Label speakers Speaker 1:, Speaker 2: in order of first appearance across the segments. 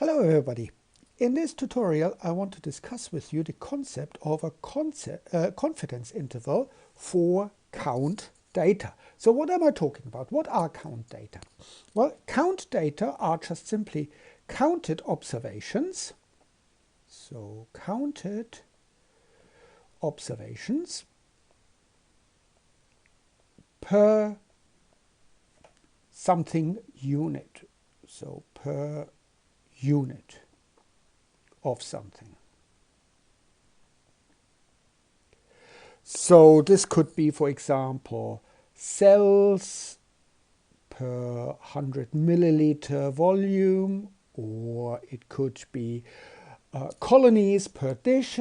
Speaker 1: Hello everybody. In this tutorial I want to discuss with you the concept of a confidence interval for count data. So what am I talking about? What are count data? Well, count data are just simply counted observations. So counted observations per something unit. So per unit of something. So this could be, for example, cells per 100 milliliter volume, or it could be colonies per dish,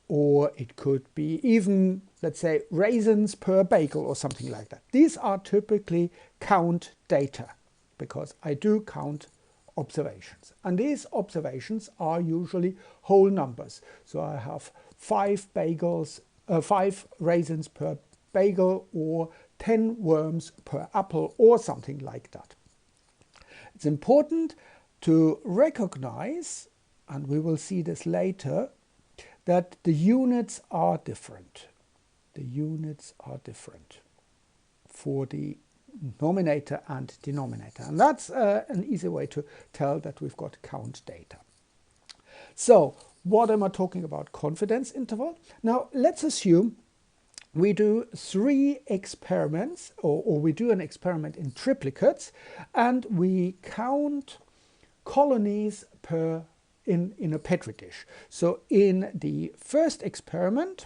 Speaker 1: or it could be even, let's say, raisins per bagel or something like that. These are typically count data because I do count observations, and these observations are usually whole numbers. So I have 5 raisins per bagel, or 10 worms per apple, or something like that. It's important to recognize, and we will see this later, that the units are different. The units are different for the numerator and denominator, and that's an easy way to tell that we've got count data. So what am I talking about? Confidence interval. Now let's assume we do 3 experiments, or we do an experiment in triplicates, and we count colonies per in a Petri dish. So in the first experiment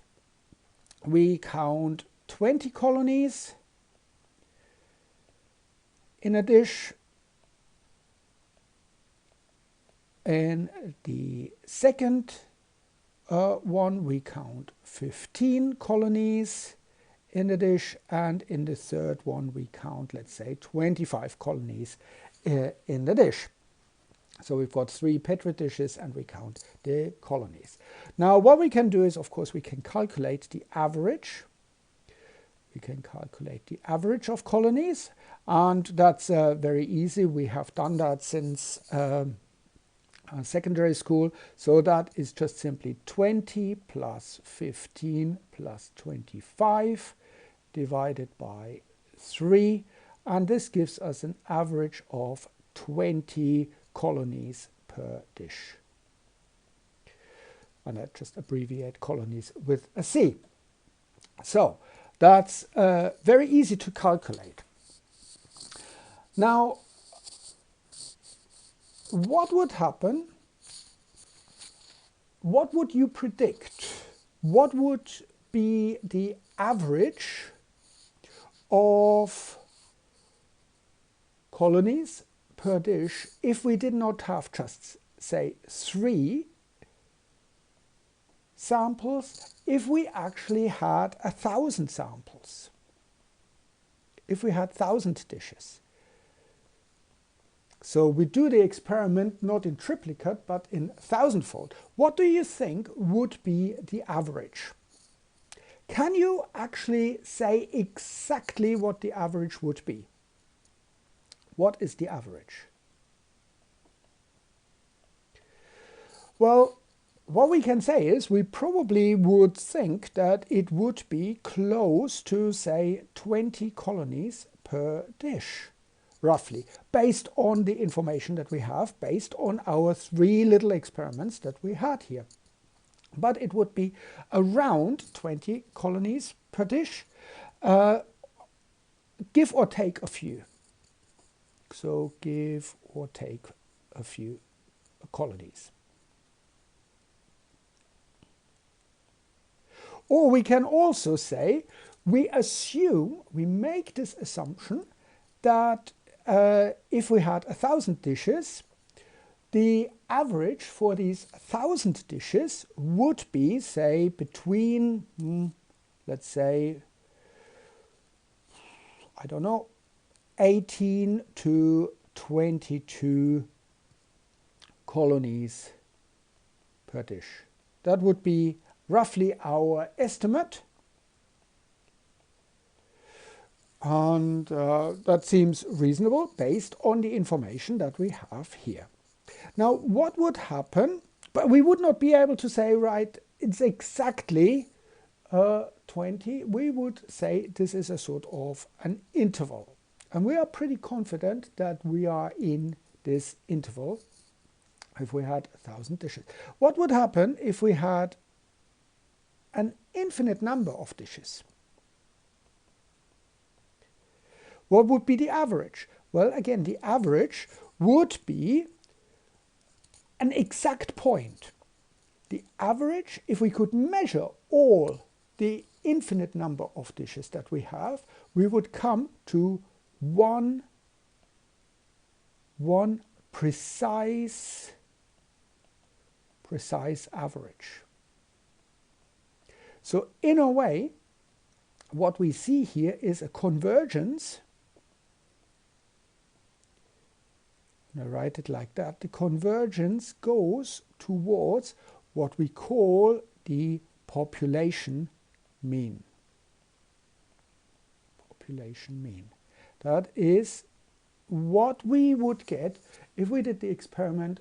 Speaker 1: we count 20 colonies in a dish. In the second one we count 15 colonies in the dish, and in the third one we count, let's say, 25 colonies in the dish. So we've got 3 Petri dishes and we count the colonies. Now what we can do is, of course, we can calculate the average. We can calculate the average of colonies, and that's very easy. We have done that since secondary school. So that is just simply 20 plus 15 plus 25 divided by 3, and this gives us an average of 20 colonies per dish. And I just abbreviate colonies with a C. So that's very easy to calculate. Now, what would happen? What would you predict? What would be the average of colonies per dish if we did not have just, say, 3 samples, if we actually had 1,000 samples, if we had 1,000 dishes? So we do the experiment not in triplicate but in 1,000-fold. What do you think would be the average? Can you actually say exactly what the average would be? What is the average? Well, what we can say is we probably would think that it would be close to, say, 20 colonies per dish, roughly, based on the information that we have, based on our 3 little experiments that we had here. But it would be around 20 colonies per dish, give or take a few. So give or take a few colonies. Or we can also say, we make this assumption that if we had 1,000 dishes, the average for these 1,000 dishes would be, say, between, let's say, I don't know, 18 to 22 colonies per dish. That would be roughly our estimate. And that seems reasonable based on the information that we have here. Now, what would happen? But we would not be able to say, right, it's exactly 20. We would say this is a sort of an interval. And we are pretty confident that we are in this interval if we had 1,000 dishes. What would happen if we had an infinite number of dishes? What would be the average? Well, again, the average would be an exact point. The average, if we could measure all the infinite number of dishes that we have, we would come to one precise average. So in a way, what we see here is a convergence. I write it like that. The convergence goes towards what we call the population mean. Population mean. That is what we would get if we did the experiment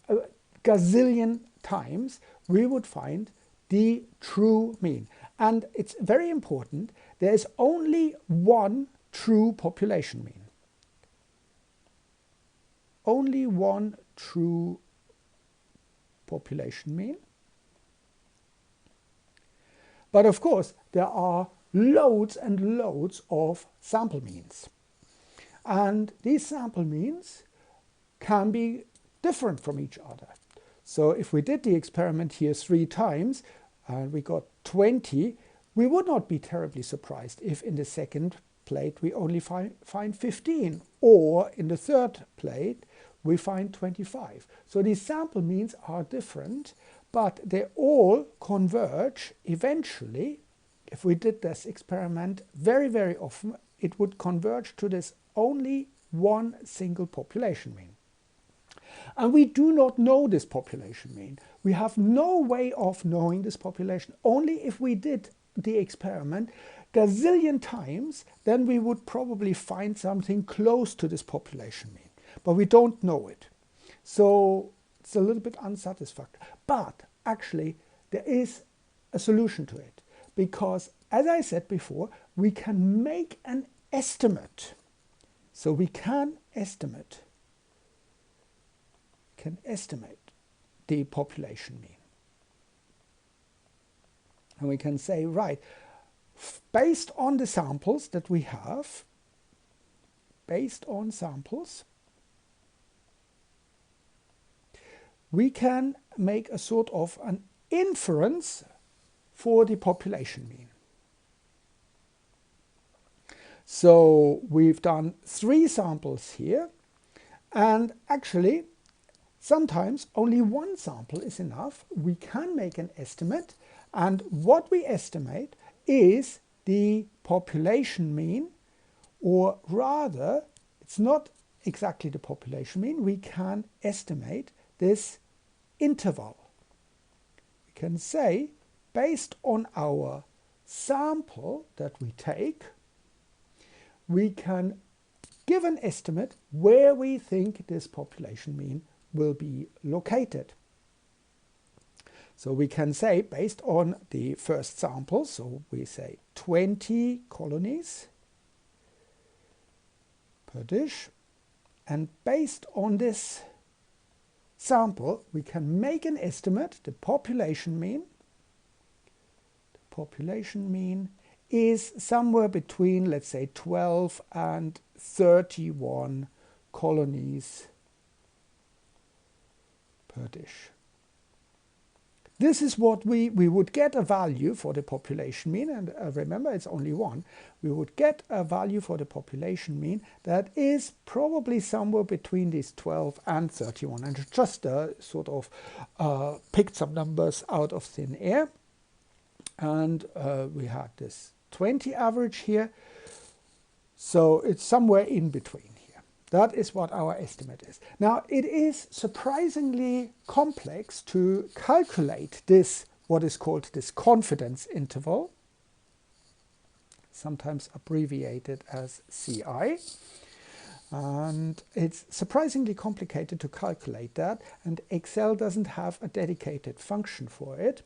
Speaker 1: a gazillion times. We would find the true mean. And it's very important, there is only one true population mean. Only one true population mean. But of course, there are loads and loads of sample means. And these sample means can be different from each other. So if we did the experiment here 3 times and we got 20, we would not be terribly surprised if in the second plate we only find 15, or in the third plate we find 25. So these sample means are different, but they all converge eventually. If we did this experiment very, very often, it would converge to this only one single population mean. And we do not know this population mean. We have no way of knowing this population. Only if we did the experiment gazillion times, then we would probably find something close to this population mean. But we don't know it. So it's a little bit unsatisfactory. But actually, there is a solution to it. Because, as I said before, we can make an estimate. So we can estimate the population mean. And we can say, right, based on the samples that we have, based on samples, we can make a sort of an inference for the population mean. So we've done 3 samples here, and actually sometimes only one sample is enough. We can make an estimate, and what we estimate is the population mean, or rather, it's not exactly the population mean. We can estimate this interval. We can say, based on our sample that we take, we can give an estimate where we think this population mean will be located. So we can say, based on the first sample, so we say 20 colonies per dish, and based on this sample, we can make an estimate. The population mean is somewhere between, let's say, 12 and 31 colonies per dish. This is what we would get a value for the population mean, and remember it's only one. We would get a value for the population mean that is probably somewhere between these 12 and 31, and just sort of picked some numbers out of thin air, and we had this 20 average here, so it's somewhere in between. That is what our estimate is. Now, it is surprisingly complex to calculate this, what is called this confidence interval, sometimes abbreviated as CI. And it's surprisingly complicated to calculate that, and Excel doesn't have a dedicated function for it.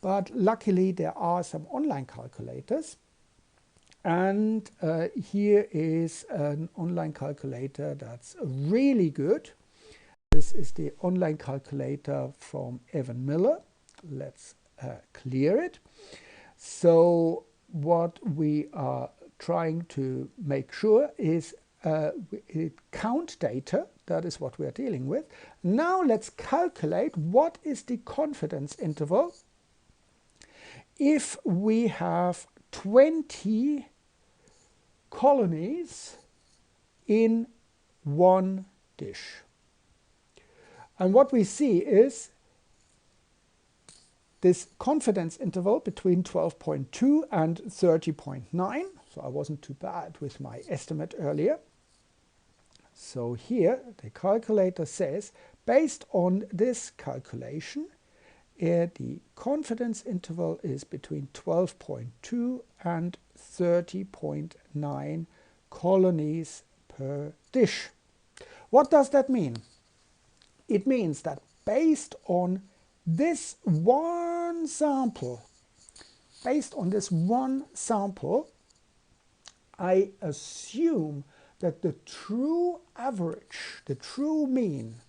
Speaker 1: But luckily there are some online calculators. And here is an online calculator that's really good. This is the online calculator from Evan Miller. Let's clear it. So what we are trying to make sure is count data. That is what we are dealing with. Now let's calculate what is the confidence interval if we have 20 colonies in one dish. And what we see is this confidence interval between 12.2 and 30.9. So I wasn't too bad with my estimate earlier. So here the calculator says, based on this calculation, the confidence interval is between 12.2 and 30.9 colonies per dish. What does that mean? It means that based on this one sample, I assume that the true average, the true mean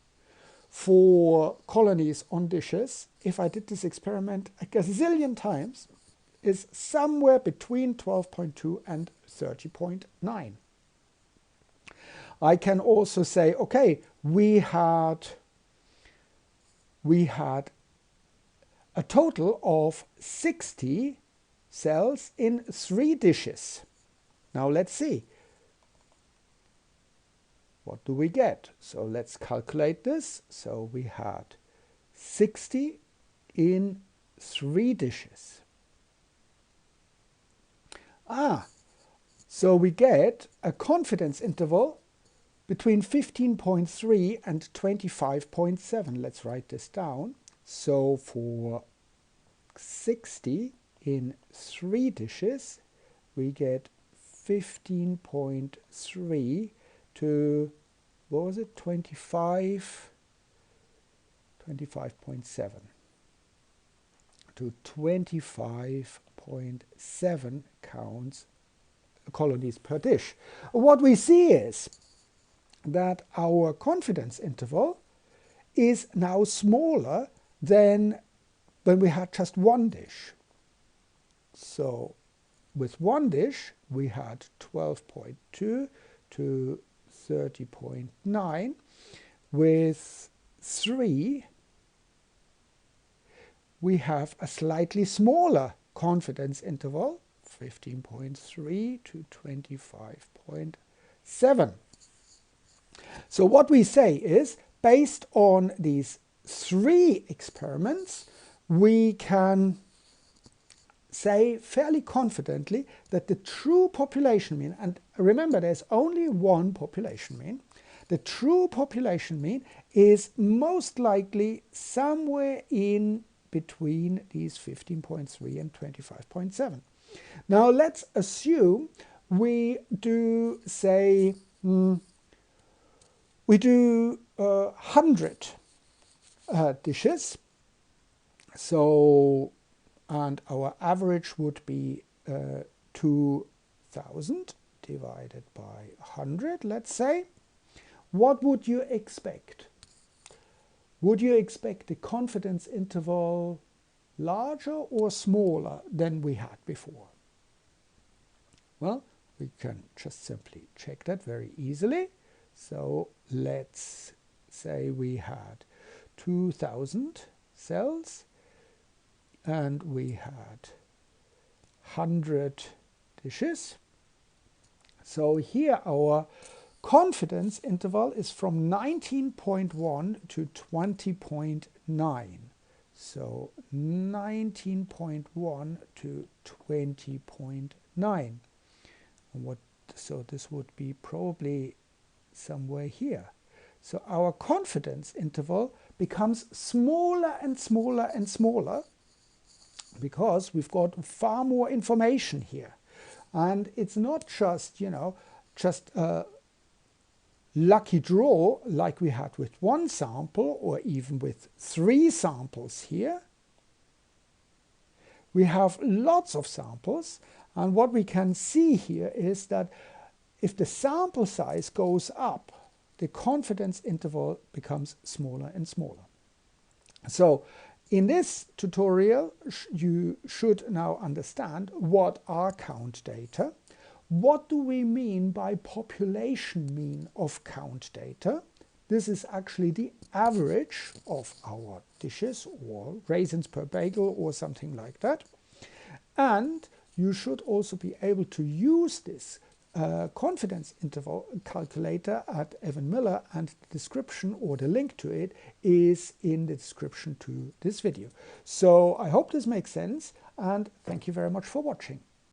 Speaker 1: for colonies on dishes, if I did this experiment a gazillion times, is somewhere between 12.2 and 30.9. I can also say, okay, we had a total of 60 cells in 3 dishes. Now let's see. What do we get? So let's calculate this. So we had 60 in 3 dishes. So we get a confidence interval between 15.3 and 25.7. Let's write this down. So for 60 in 3 dishes, we get 15.3 to, what was it, 25.7 to 25.7 counts colonies per dish. What we see is that our confidence interval is now smaller than when we had just one dish. So with one dish we had 12.2 to 30.9. With 3 we have a slightly smaller confidence interval, 15.3 to 25.7. So what we say is, based on these 3 experiments, we can say fairly confidently that the true population mean, and remember there's only one population mean, the true population mean is most likely somewhere in between these 15.3 and 25.7. Now let's assume we do, say, we do 100 dishes. So, and our average would be 2,000 divided by 100, let's say. What would you expect? Would you expect the confidence interval larger or smaller than we had before? Well, we can just simply check that very easily. So let's say we had 2,000 cells and we had 100 dishes. So here our confidence interval is from 19.1 to 20.9. So 19.1 to 20.9. So this would be probably somewhere here. So our confidence interval becomes smaller and smaller and smaller because we've got far more information here. And it's not just, just lucky draw like we had with one sample or even with 3 samples here. We have lots of samples, and what we can see here is that if the sample size goes up, the confidence interval becomes smaller and smaller. So in this tutorial, you should now understand what are count data. What do we mean by population mean of count data? This is actually the average of our dishes or raisins per bagel or something like that. And you should also be able to use this confidence interval calculator at Evan Miller, and the description or the link to it is in the description to this video. So I hope this makes sense, and thank you very much for watching.